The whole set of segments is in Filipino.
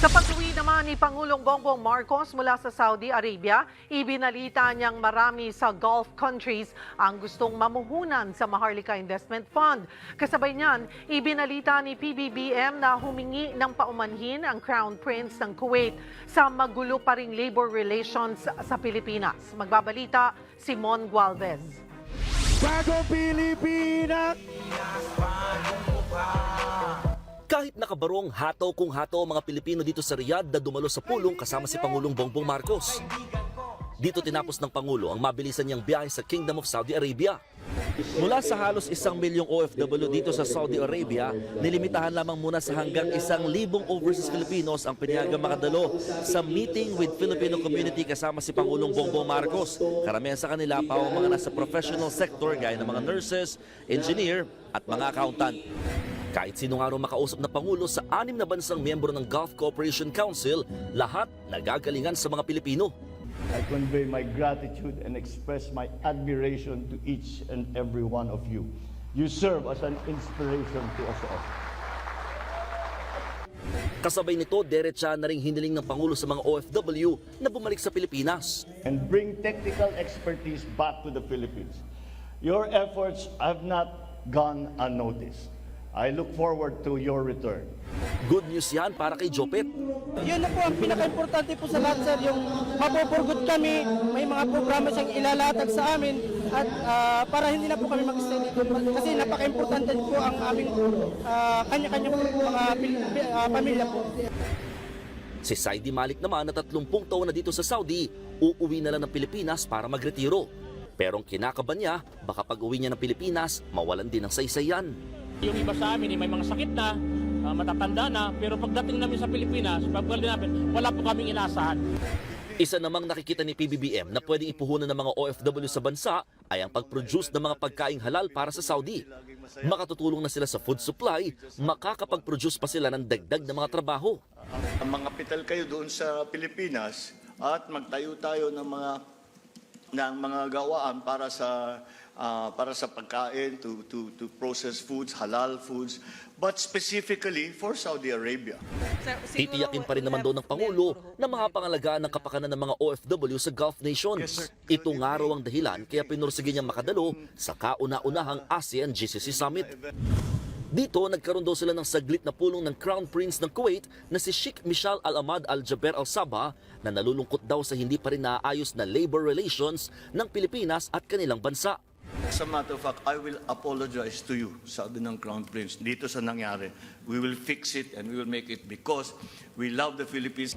Sa pag-uwi naman ni Pangulong Bongbong Marcos mula sa Saudi Arabia, ibinalita niyang marami sa Gulf countries ang gustong mamuhunan sa Maharlika Investment Fund. Kasabay niyan, ibinalita ni PBBM na humingi ng paumanhin ang Crown Prince ng Kuwait sa magulo pa ring labor relations sa Pilipinas. Magbabalita si Mon Gualvez. Bagong Pilipinas! Kahit nakabarong hataw kung hataw ang mga Pilipino dito sa Riyadh na dumalo sa pulong kasama si Pangulong Bongbong Marcos. Dito tinapos ng Pangulo ang mabilisan niyang biyahe sa Kingdom of Saudi Arabia. Mula sa halos 1 milyong OFW dito sa Saudi Arabia, nilimitahan lamang muna sa hanggang 1,000 overseas Filipinos ang pinayagang makadalo sa meeting with Filipino community kasama si Pangulong Bongbong Marcos. Karamihan sa kanila pa ang mga nasa professional sector gaya ng mga nurses, engineer at mga accountant. Kahit sinong araw makausap na Pangulo sa 6 na bansang miyembro ng Gulf Cooperation Council, lahat nagagalingan sa mga Pilipino. I convey my gratitude and express my admiration to each and every one of you. You serve as an inspiration to us all. Kasabay nito, diretsa na ring hiniling ng Pangulo sa mga OFW na bumalik sa Pilipinas. And bring technical expertise back to the Philippines. Your efforts have not gone unnoticed. I look forward to your return. Good news yan para kay Jopet. Yun na po ang pinaka-importante po sa lahat, sir, yung mapupurgot kami, may mga programa siyang ilalatag sa amin at para hindi na po kami mag-stay dito kasi napaka-importante po ang aming kanya-kanya po mga pamilya po. Si Saidi Malik naman na 30 taon na dito sa Saudi, uuwi na lang ng Pilipinas para magretiro. Pero ang kinakaban niya, baka pag-uwi niya ng Pilipinas, mawalan din ng saysayan. Yung iba sa amin may mga sakit na, matatanda na, pero pagdating namin sa Pilipinas, pagbalik namin, wala po kaming inaasahan. Isa namang nakikita ni PBBM na pwedeng ipuhunan ng mga OFW sa bansa ay ang pag-produce ng mga pagkaing halal para sa Saudi. Makatutulong na sila sa food supply, makakapag-produce pa sila ng dagdag na mga trabaho. Mga kapital kayo doon sa Pilipinas at magtayo tayo ng mga gawaan para sa pagkain, to process foods, halal foods, but specifically for Saudi Arabia. Titiyakin pa rin naman doon ng Pangulo na mapangalagaan ng kapakanan ng mga OFW sa Gulf nations. Ito nga raw ang dahilan kaya pinursige niyang makadalo sa kauna-unahang ASEAN-GCC Summit. Dito, nagkaroon daw sila ng saglit na pulong ng Crown Prince ng Kuwait na si Sheikh Mishaal Al Ahmad Al Jaber Al Sabah na nalulungkot daw sa hindi pa rin naaayos na labor relations ng Pilipinas at kanilang bansa. As a matter of fact, I will apologize to you, sabi ng Crown Prince, dito sa nangyari. We will fix it and we will make it because we love the Philippines.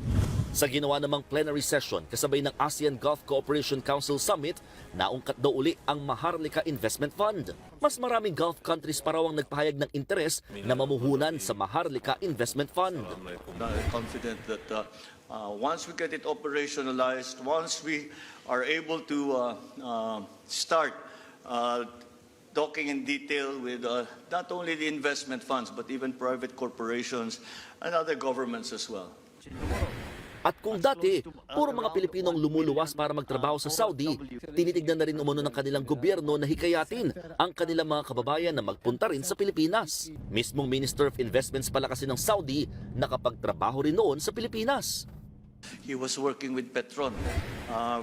Sa ginawa namang plenary session kasabay ng ASEAN Gulf Cooperation Council Summit, naungkat daw uli ang Maharlika Investment Fund. Mas maraming Gulf countries pa raw ang nagpahayag ng interes na mamuhunan sa Maharlika Investment Fund. I'm confident that once we get it operationalized, once we are able to start talking in detail with not only the investment funds but even private corporations and other governments as well. At kung dati, puro mga Pilipinong lumuluwas para magtrabaho sa Saudi, tinitignan na rin umano ng kanilang gobyerno na hikayatin ang kanilang mga kababayan na magpunta rin sa Pilipinas. Mismong Minister of Investments pala kasi ng Saudi nakapagtrabaho rin noon sa Pilipinas. He was working with Petron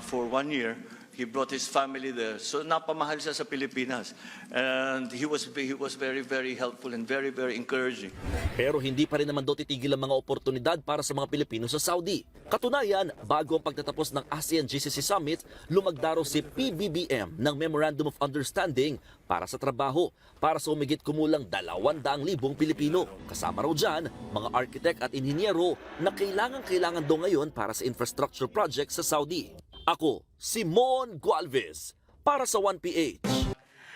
for 1 year. He brought his family there. So napamahal siya sa Pilipinas. And he was very, very helpful and very, very encouraging. Pero hindi pa rin naman daw titigil ang mga oportunidad para sa mga Pilipino sa Saudi. Katunayan, bago ang pagtatapos ng ASEAN-GCC Summit, lumagdaro si PBBM ng Memorandum of Understanding para sa trabaho para sa humigit kumulang 200,000 Pilipino. Kasama raw dyan, mga architect at inhinyero na kailangan daw ngayon para sa infrastructure project sa Saudi. Ako, si Mon Gualvez, para sa 1PH.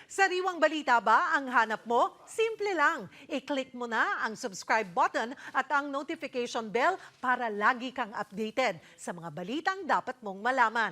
Sariwang balita ba ang hanap mo? Simple lang. I-click mo na ang subscribe button at ang notification bell para lagi kang updated sa mga balitang dapat mong malaman.